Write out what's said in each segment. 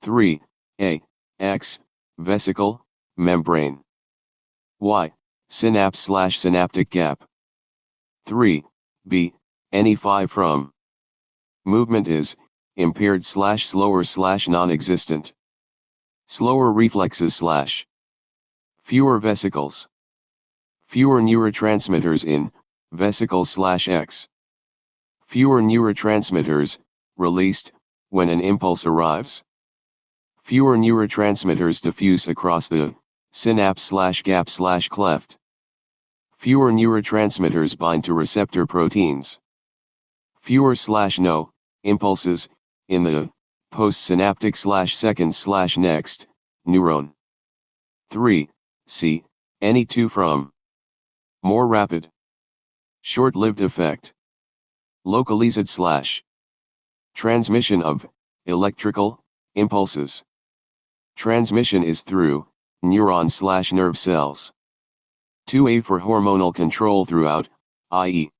3. A. X. Vesicle, membrane. Y. Synapse/synaptic gap. 3. B. Any 5 from. Movement is, impaired/slower/non-existent. Slower reflexes/. Fewer vesicles. Fewer neurotransmitters in, vesicles/X. Fewer neurotransmitters, released, when an impulse arrives. Fewer neurotransmitters diffuse across the, synapse/gap/cleft. Fewer neurotransmitters bind to receptor proteins. Fewer/no, impulses, in the, postsynaptic/second/next, neuron. 3. C. Any 2 from. More rapid. Short-lived effect. Localized/. Transmission of, electrical, impulses. Transmission is through, neuron/nerve cells. 2A for hormonal control throughout, i.e.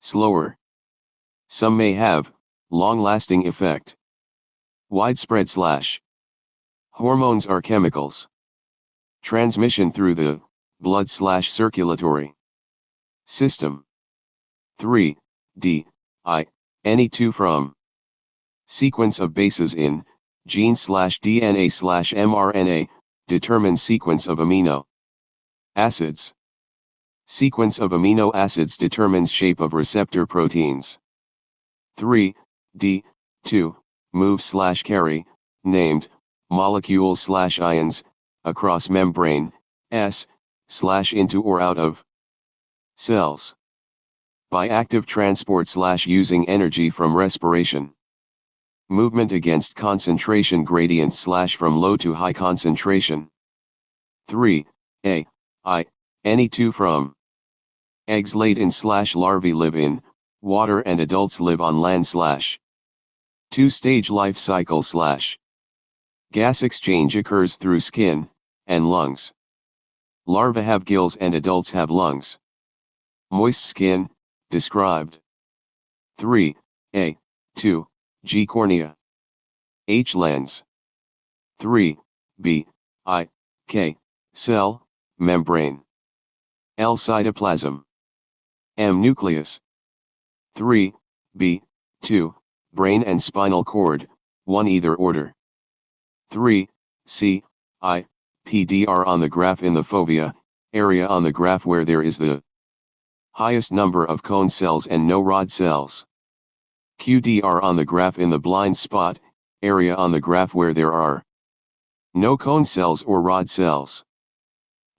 slower. Some may have, long-lasting effect. Widespread/. Hormones are chemicals. Transmission through the, blood/circulatory system. 3. D. I. Any 2 from. Sequence of bases in, gene/DNA/mRNA, determines sequence of amino acids. Sequence of amino acids determines shape of receptor proteins. 3. D. 2. Move/carry, named, molecules/ions, across membrane, into or out of cells. By active transport/using energy from respiration. Movement against concentration gradients/ from low to high concentration. 3. A. I. Any 2 from. Eggs laid in/larvae live in, water and adults live on land/. 2-stage life cycle/. Gas exchange occurs through skin, and lungs. Larvae have gills and adults have lungs. Moist skin, described. 3. A. 2. G. Cornea. H. Lens. 3. B. I. K. Cell, membrane. L. Cytoplasm. M. Nucleus. 3. B. 2. Brain and spinal cord, 1 either order. 3. C. I. PDR on the graph in the fovea, area on the graph where there is the highest number of cone cells and no rod cells. QDR on the graph in the blind spot, area on the graph where there are no cone cells or rod cells.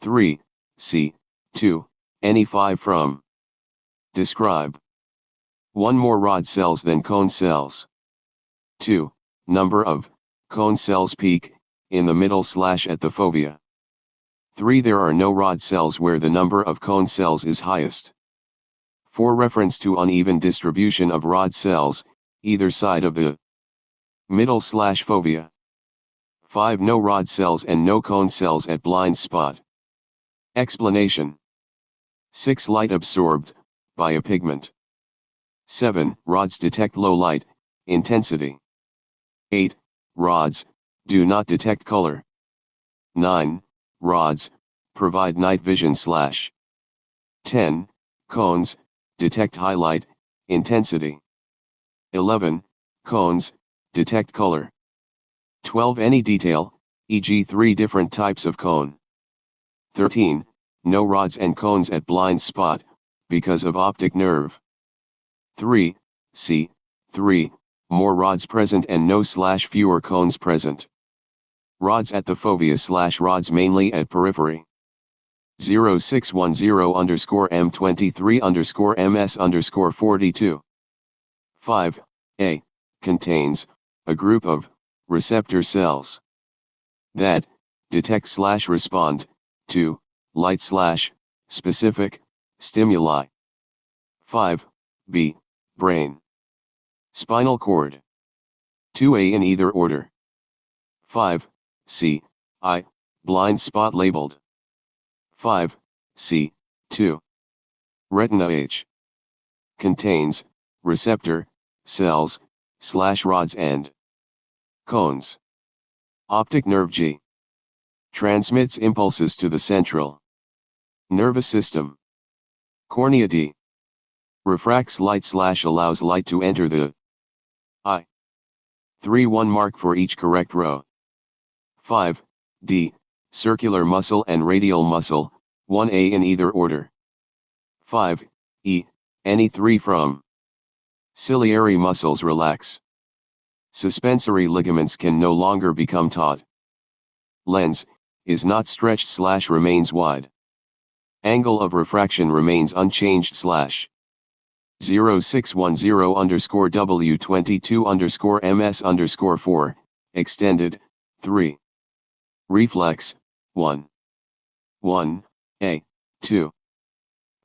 3. C. 2. Any 5 from. Describe. 1 more rod cells than cone cells. 2. Number of cone cells peak, in the middle/ at the fovea. 3. There are no rod cells where the number of cone cells is highest. 4. Reference to uneven distribution of rod cells, either side of the middle/ fovea. 5. No rod cells and no cone cells at blind spot. Explanation. 6. Light absorbed, by a pigment. 7. Rods detect low light intensity. 8. Rods do not detect color. 9. Rods provide night vision/. 10. Cones detect high light intensity. 11. Cones detect color. 12. Any detail, e.g. 3 different types of cone. 13. No rods and cones at blind spot, because of optic nerve. 3. C. 3. More rods present and no/fewer cones present. Rods at the fovea/ rods mainly at periphery. 0610_M23_MS_42. 5. A. Contains, a group of, receptor cells. That, detect/respond, to, light/ specific, stimuli. 5. B. Brain. Spinal cord. 2A in either order. 5. C. I. Blind spot labeled. 5. C. 2. Retina H. Contains, receptor, cells, /rods and cones. Optic nerve G. Transmits impulses to the central nervous system. Cornea D. Refracts light / allows light to enter the eye. 3 1 mark for each correct row. 5. D. Circular muscle and radial muscle, 1A in either order. 5. E. Any 3 from. Ciliary muscles relax. Suspensory ligaments can no longer become taut. Lens, is not stretched / remains wide. Angle of refraction remains unchanged / 0610_W22_MS_4, extended, 3. Reflex, 1. 1, A, 2.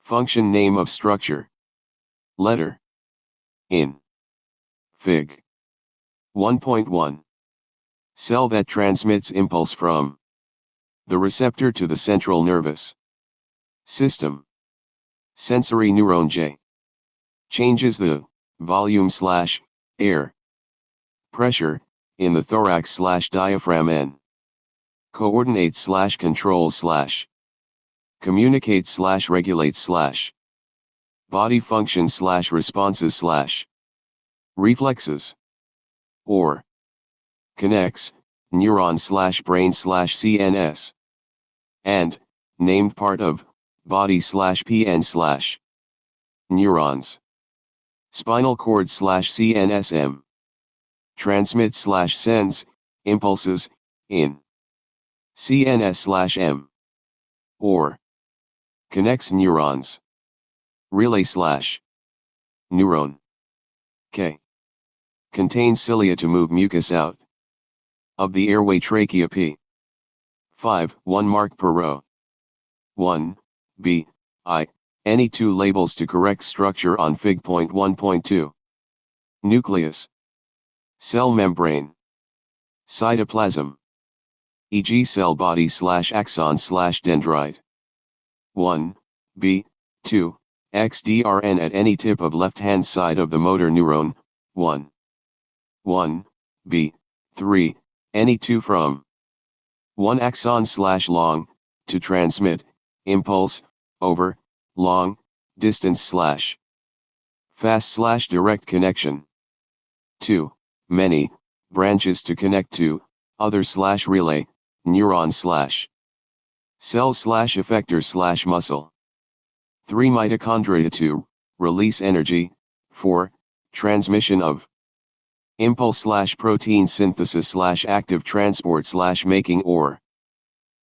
Function name of structure. Letter. In. Fig. 1.1. Cell that transmits impulse from the receptor to the central nervous system. Sensory neuron J. Changes the volume / air pressure in the thorax / diaphragm N. Coordinates / controls / communicates / regulates / body functions / responses / reflexes. Or connects neuron / brain / CNS. And named part of body / PN / neurons. Spinal cord / CNSM. Transmits / sends impulses in CNS / M. Or connects neurons. Relay / neuron. K. Contains cilia to move mucus out of the airway trachea P. 5 1 mark per row. 1. B. I. Any 2 labels to correct structure on Fig. 1.2. Nucleus. Cell membrane. Cytoplasm. E.g. cell body / axon / dendrite. 1. B. 2. XDRN at any tip of left-hand side of the motor neuron. 1. 1. B. 3. Any 2 from 1 axon / long, to transmit impulse over long distance / fast / direct connection. 2. Many branches to connect to other / relay neuron / cell / effector / muscle. 3. Mitochondria to release energy. 4. Transmission of impulse / protein synthesis / active transport / making or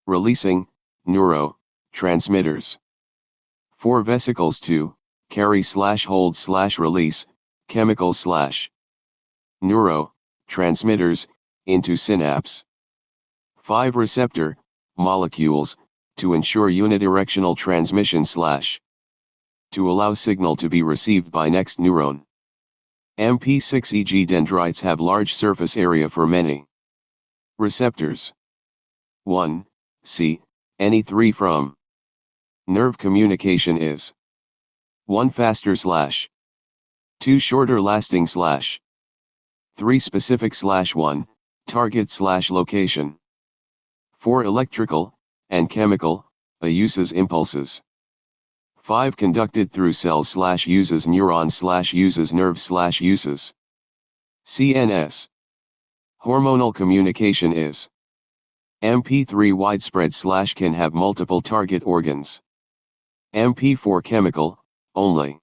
releasing neuro transmitters. 4. Vesicles to carry / hold / release chemical / neuro transmitters into synapse. 5. Receptor molecules to ensure unidirectional transmission / to allow signal to be received by next neuron. MP6 e.g. dendrites have large surface area for many receptors. 1. C. Any 3 from. Nerve communication is 1. Faster / 2. Shorter lasting / 3. Specific / 1. Target / location. 4. Electrical and chemical uses impulses. 5. Conducted through cells / uses neurons / uses nerves / uses CNS. Hormonal communication is MP3 widespread / can have multiple target organs. MP4 chemical, only.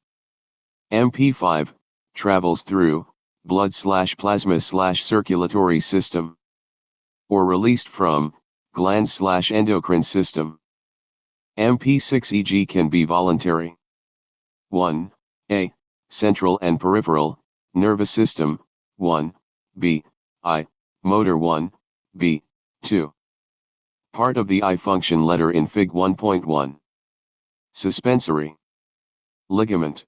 MP5, travels through blood / plasma / circulatory system. Or released from glands / endocrine system. MP6 e.g. can be voluntary. 1. A. Central and peripheral nervous system. 1. B. I. Motor. 1. B. 2. Part of the eye function letter in Fig. 1.1. Suspensory ligament.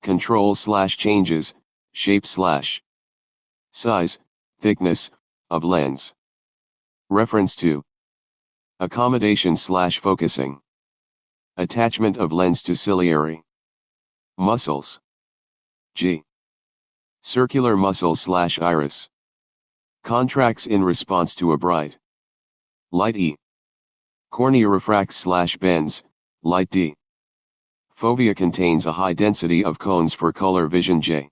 Control / changes shape / size, thickness of lens. Reference to accommodation / focusing. Attachment of lens to ciliary muscles. G. Circular muscle / iris. Contracts in response to a bright light E. Cornea refracts/bends, light D. Fovea contains a high density of cones for color vision J.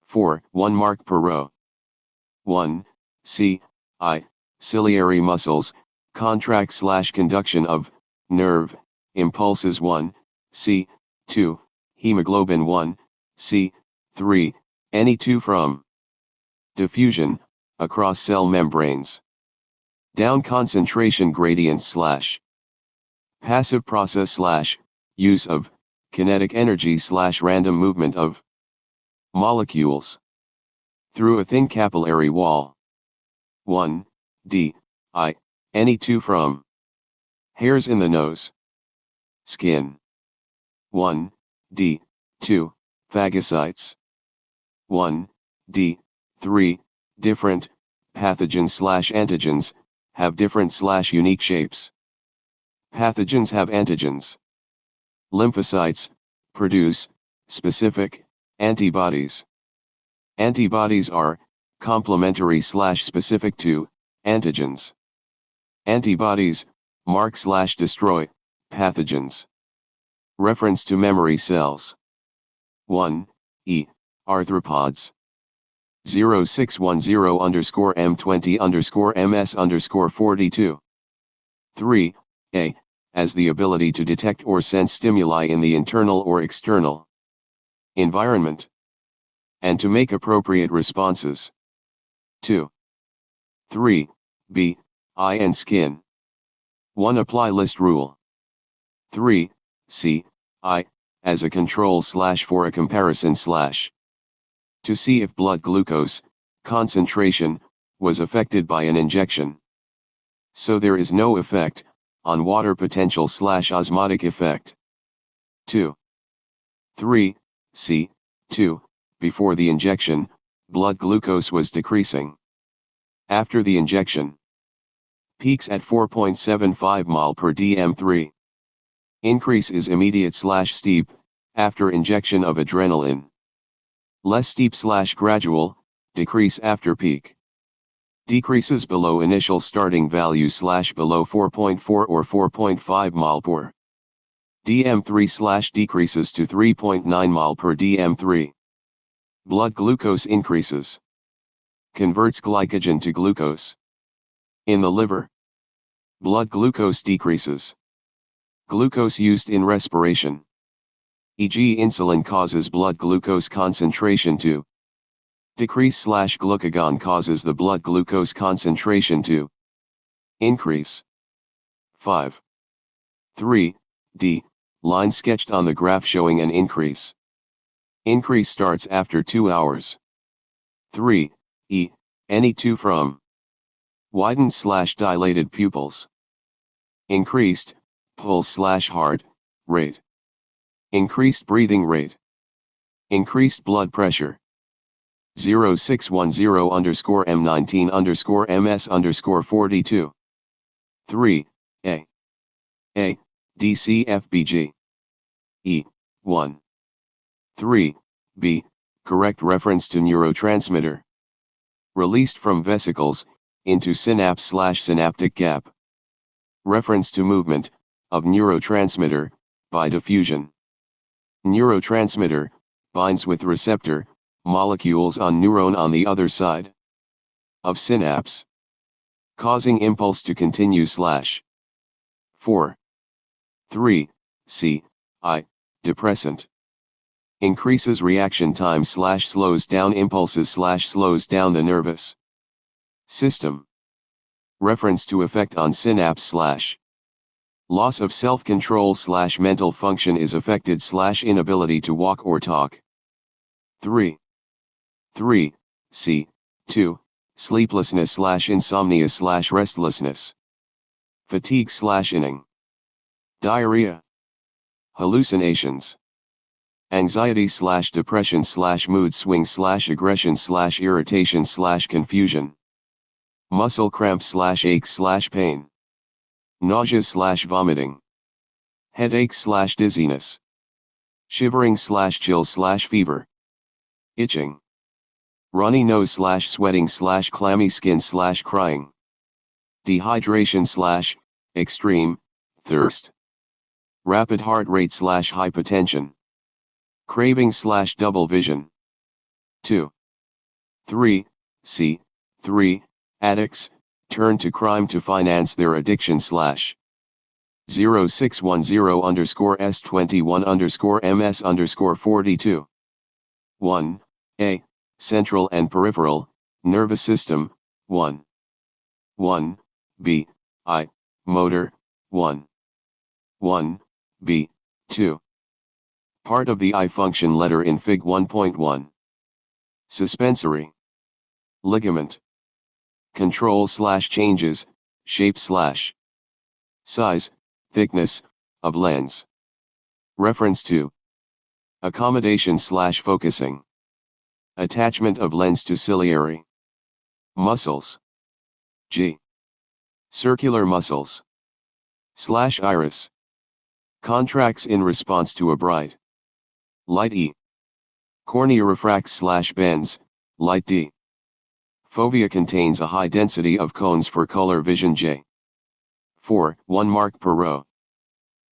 4. 1 mark per row. 1. C. I. Ciliary muscles, contract/conduction of, nerve, impulses 1. C. 2. Hemoglobin 1. C. 3. Any 2 from. Diffusion, across cell membranes. Down concentration gradient / passive process / use of, kinetic energy / random movement of molecules through a thin capillary wall. 1. D. I. Any 2 from hairs in the nose. Skin. 1. D. 2. Phagocytes. 1. D. 3. Different, pathogens/antigens, have different/ unique shapes. Pathogens have antigens. Lymphocytes produce specific antibodies. Antibodies are complementary/specific to antigens. Antibodies mark/destroy pathogens. Reference to memory cells. 1. E. Arthropods. 0610_M20_MS_42. 3. A. Has the ability to detect or sense stimuli in the internal or external environment, and to make appropriate responses. 2. 3. B. Eye and skin. 1. Apply list rule. 3. C. I. As a control / for a comparison / to see if blood glucose concentration was affected by an injection. So there is no effect on water potential / osmotic effect. 2. 3. C. 2. Before the injection, blood glucose was decreasing. After the injection, peaks at 4.75 mol per dm3. Increase is immediate / steep, after injection of adrenaline. Less steep / gradual, decrease after peak. Decreases below initial starting value / below 4.4 or 4.5 mol per dm3 / decreases to 3.9 mol per dm3. Blood glucose increases. Converts glycogen to glucose. In the liver, blood glucose decreases. Glucose used in respiration, e.g. insulin, causes blood glucose concentration to decrease / glucagon causes the blood glucose concentration to increase. 5. 3. D. Line sketched on the graph showing an increase. Increase starts after 2 hours. 3. E. Any 2 from widened / dilated pupils. Increased pulse / heart rate. Increased breathing rate. Increased blood pressure. 0610_M19_MS_42. 3. A. A. DCFBG. E. 1. 3. B. Correct reference to neurotransmitter. Released from vesicles, into synapse / synaptic gap. Reference to movement, of neurotransmitter, by diffusion. Neurotransmitter, binds with receptor, molecules on neuron on the other side of synapse, causing impulse to continue / 4. 3. C. I. Depressant. Increases reaction time / slows down impulses / slows down the nervous system. Reference to effect on synapse / loss of self-control / mental function is affected / inability to walk or talk. 3. 3. C. 2. Sleeplessness / insomnia / restlessness. Fatigue / inning. Diarrhea. Hallucinations. Anxiety / depression / mood swings / aggression / irritation / confusion. Muscle cramps / aches / pain. Nausea / vomiting. Headache / dizziness. Shivering / chill / fever. Itching. runny nose / sweating / clammy skin / crying. Dehydration / extreme thirst. Rapid heart rate / hypotension. Craving / double vision. 2. 3. C. 3. Addicts, turn to crime to finance their addiction / 0610_S21_MS_42. 1. A. Central and peripheral, nervous system, 1. 1. B. I. Motor, 1. 1. B. 2. Part of the eye function letter in Fig 1.1. Suspensory. Ligament. Control / changes, shape / size, thickness, of lens. Reference to. Accommodation / focusing. Attachment of lens to ciliary. Muscles. G. Circular muscles. / iris. Contracts in response to a bright light E. Cornea refracts / bends, light D. Fovea contains a high density of cones for color vision J. 4. 1 mark per row.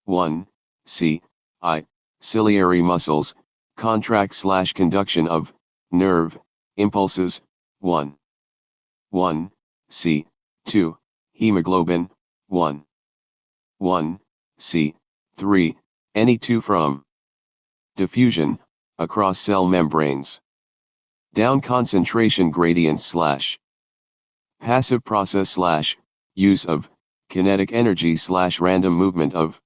1. C. I. Ciliary muscles, contract / conduction of, nerve, impulses, 1. 1. C. 2. Hemoglobin, 1. 1. C. 3. Any 2 from. Diffusion, across cell membranes. Down concentration gradient / passive process / use of, kinetic energy / random movement of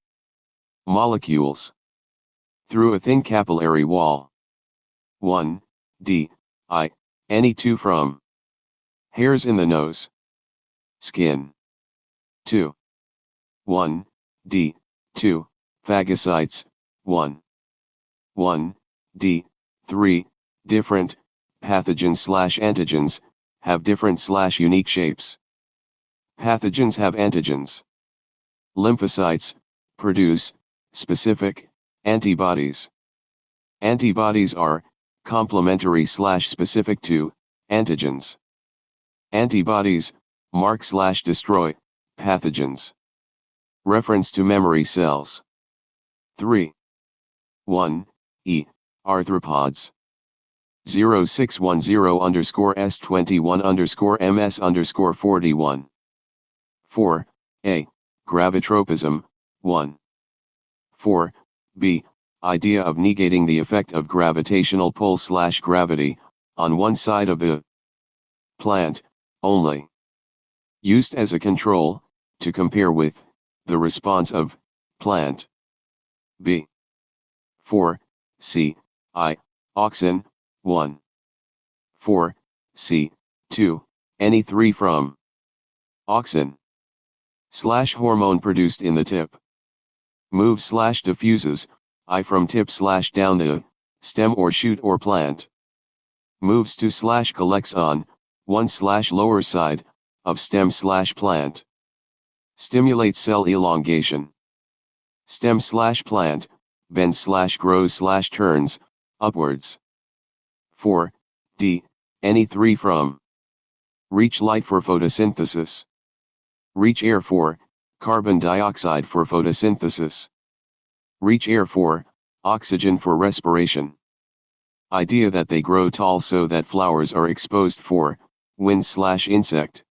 molecules. Through a thin capillary wall. 1. D. I. Any 2 from. Hairs in the nose. Skin. 2. 1. D. 2. Phagocytes, 1. 1. D. 3. Different, pathogens / antigens, have different / unique shapes. Pathogens have antigens. Lymphocytes, produce, specific, antibodies. Antibodies are, complementary / specific to, antigens. Antibodies, mark / destroy, pathogens. Reference to memory cells. 3. 1. E. Arthropods. 0610_S21_MS_41. 4. A. Gravitropism, 1. 4. B. Idea of negating the effect of gravitational pull / gravity, on one side of the plant, only. Used as a control, to compare with, the response of, plant. B. 4. C. I. Auxin, 1. 4. C. 2. Any 3 from. Auxin. / hormone produced in the tip. Move / diffuses, I from tip / down the, stem or shoot or plant. Moves to / collects on, one / lower side, of stem / plant. Stimulates cell elongation. Stem / plant, bends / grows / turns, upwards. 4. D. Any 3 from. Reach light for photosynthesis. Reach air for, carbon dioxide for photosynthesis. Reach air for, oxygen for respiration. Idea that they grow tall so that flowers are exposed for, wind / insect.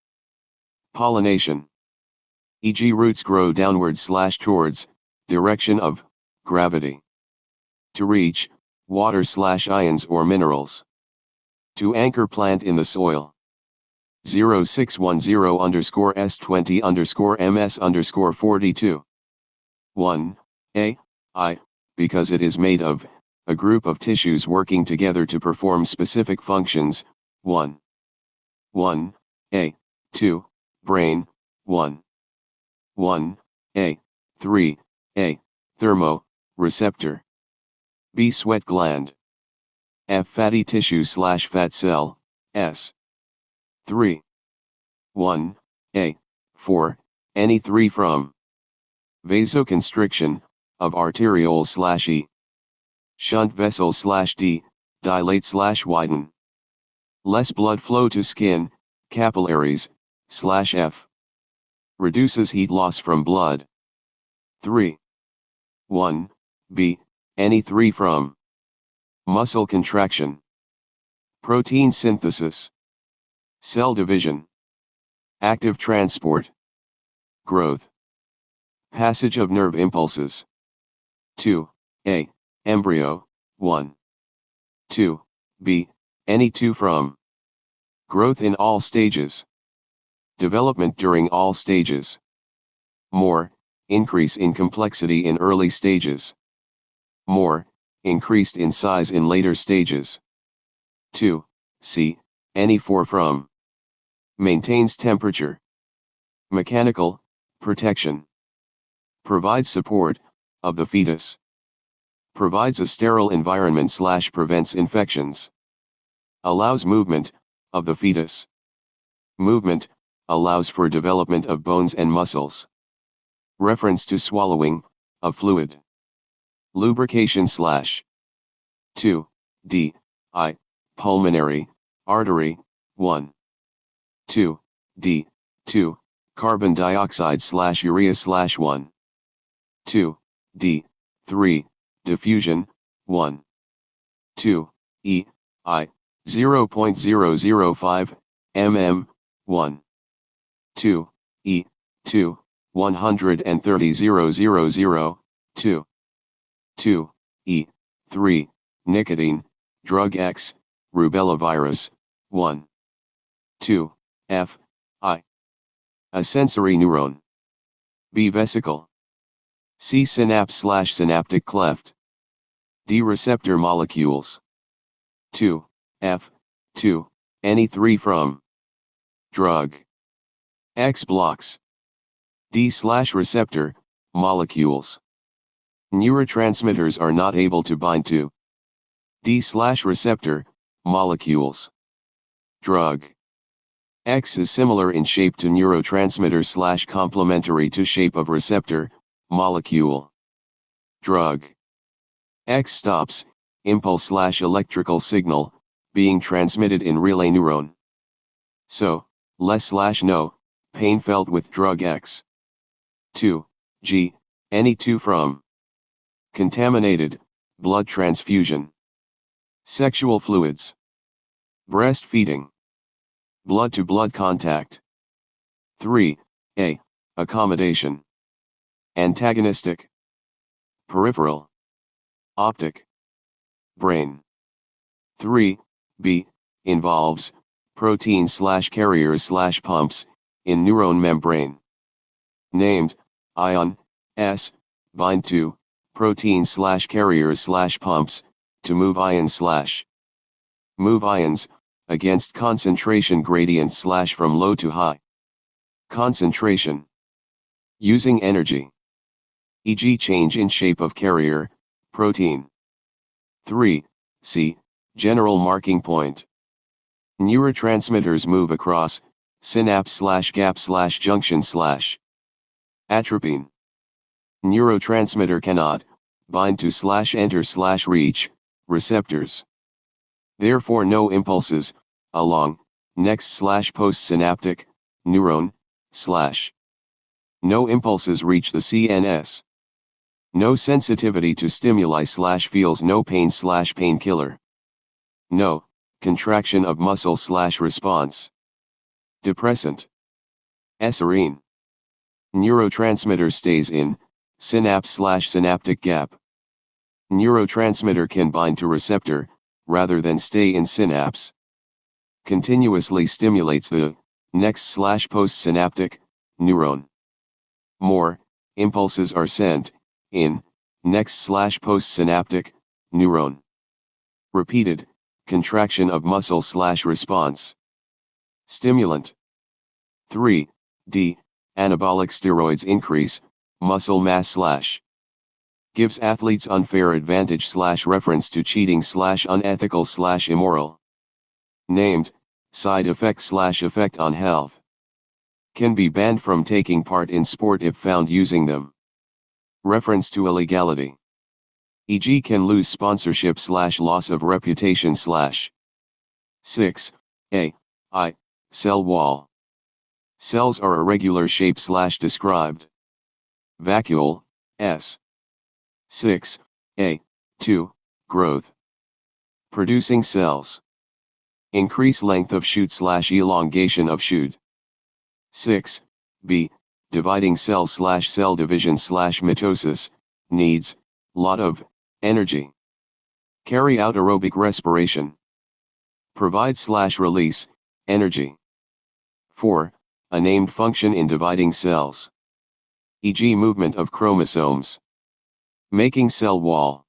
Pollination. E.g. roots grow downward / towards, direction of, gravity. To reach, water / ions or minerals. To anchor plant in the soil. 0610_S20_MS_42. 1. A. I. Because it is made of, a group of tissues working together to perform specific functions, 1. 1. A. 2. Brain, 1. 1. A. 3. A. Thermo, receptor. B. Sweat gland. F. Fatty tissue / fat cell, S. 3. 1. A. 4. Any 3 from. Vasoconstriction, of arterioles / E. Shunt vessels / D, dilate / widen. Less blood flow to skin, capillaries, /F. Reduces heat loss from blood. 3. 1. B. Any 3 from muscle contraction, protein synthesis, cell division, active transport, growth, passage of nerve impulses. 2. A. Embryo, 1. 2. B. Any 2 from growth in all stages, development during all stages, more, increase in complexity in early stages, more, increased in size in later stages. 2. C. Any 4 from maintains temperature, mechanical, protection, provides support, of the fetus, provides a sterile environment / prevents infections, allows movement, of the fetus. Movement, allows for development of bones and muscles. Reference to swallowing, of fluid. Lubrication / 2. D. I. Pulmonary, artery, 1. 2. D. 2. Carbon dioxide / urea / 1. 2. D. 3. Diffusion, 1. 2. E. I. 0.005 mm, 1. 2. E. 2. 130,000, 2. 2. E. 3. Nicotine, drug X, rubella virus, 1. 2. F. I. A sensory neuron. B. Vesicle. C. Synapse / synaptic cleft. D. Receptor molecules. 2. F. 2. Any 3 from drug X blocks. D / receptor molecules. Neurotransmitters are not able to bind to D / receptor molecules. Drug X is similar in shape to neurotransmitter / complementary to shape of receptor molecule. Drug X stops impulse / electrical signal being transmitted in relay neuron. So, less / no pain felt with drug X. 2. G. Any 2 from contaminated blood transfusion, sexual fluids, breastfeeding, blood-to-blood contact. 3. A. Accommodation, antagonistic, peripheral, optic, brain. 3. B. Involves protein / carriers / pumps in neuron membrane. Named ion S. Bind to protein / carriers / pumps to move ions / move ions against concentration gradient / from low to high concentration, using energy, e.g. change in shape of carrier protein. 3. C. General marking point. Neurotransmitters move across synapse / gap / junction / atropine. Neurotransmitter cannot bind to / enter / reach receptors. Therefore no impulses along next / postsynaptic neuron / no impulses reach the CNS. No sensitivity to stimuli / feels no pain / painkiller. No contraction of muscle / response. Depressant. Serine. Neurotransmitter stays in synapse / synaptic gap. Neurotransmitter can bind to receptor rather than stay in synapse. Continuously stimulates the next / postsynaptic neuron. More impulses are sent in next / postsynaptic neuron. Repeated contraction of muscle / response. Stimulant. 3. D. Anabolic steroids increase muscle mass / gives athletes unfair advantage / reference to cheating / unethical / immoral. Named side effect / effect on health. Can be banned from taking part in sport if found using them. Reference to illegality. E.g. can lose sponsorship / loss of reputation / 6. A. I. Cell wall. Cells are irregular shape / described. Vacuole, S. 6. A. 2. Growth. Producing cells. Increase length of shoot / elongation of shoot. 6. B. Dividing cell / cell division / mitosis, needs, lot of, energy. Carry out aerobic respiration. Provide / release, energy. 4. A named function in dividing cells. E.g. movement of chromosomes. Making cell wall.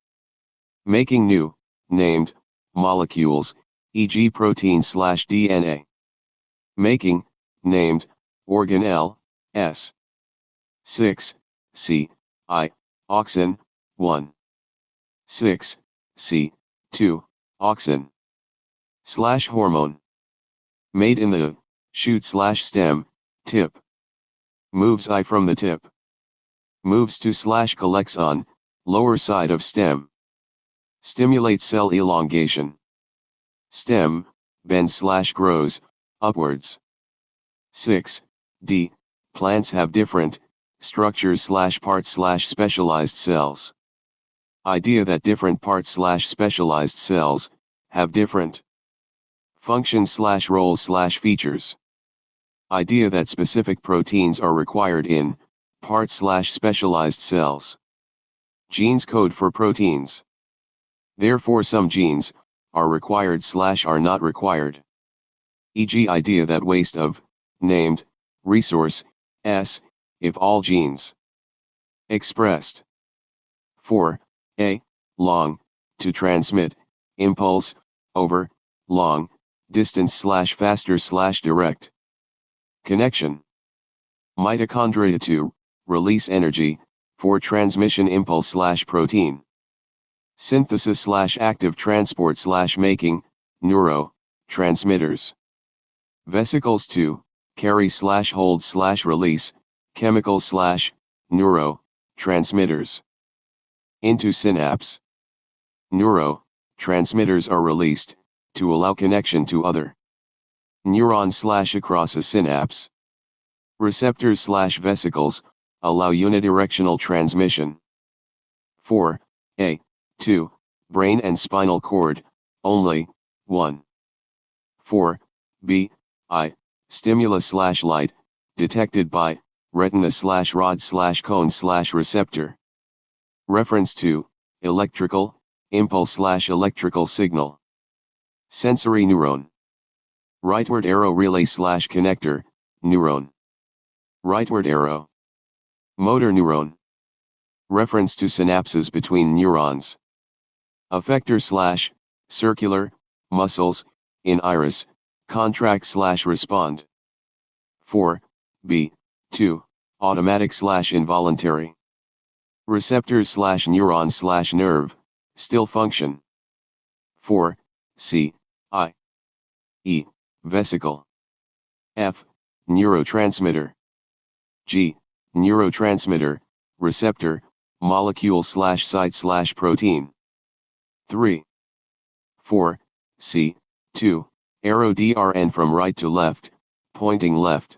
Making new, named, molecules, e.g. protein / DNA. Making, named, organelle, S. 6. C. I. Auxin, 1. 6. C. 2. Auxin. / hormone. Made in the, shoot / stem, tip. Moves I from the tip. Moves to / collects on, lower side of stem. Stimulates cell elongation. Stem, bends / grows, upwards. 6. D. Plants have different, structures / parts / specialized cells. Idea that different parts / specialized cells, have different functions / roles / features. Idea that specific proteins are required in, parts / specialized cells. Genes code for proteins. Therefore some genes, are required / are not required. E.g. idea that waste of, named, resource, S, if all genes. Expressed. 4. A. Long, to transmit, impulse, over, long, distance / faster / direct. Connection. Mitochondria to, release energy, for transmission impulse / protein. Synthesis / active transport / making, neuro, transmitters. Vesicles to, carry / hold / release, chemicals / neuro, transmitters. Into synapse. Neuro, transmitters are released, to allow connection to other neurons / across a synapse. Receptors / vesicles, allow unidirectional transmission. 4. A. 2. Brain and spinal cord, only, 1. 4. B. I. Stimulus / light, detected by, retina / rod / cone / receptor. Reference to, electrical, impulse / electrical signal. Sensory neuron. Rightward arrow relay / connector, neuron. Rightward arrow. Motor neuron. Reference to synapses between neurons. Effector / circular, muscles, in iris, contract / respond. 4. B. 2. Automatic / involuntary. Receptors / neuron / nerve, still function. 4. C. I. E. Vesicle. F. Neurotransmitter. G. Neurotransmitter, receptor, molecule / site / protein. 3. 4. C. 2. Arrow DRN from right to left, pointing left.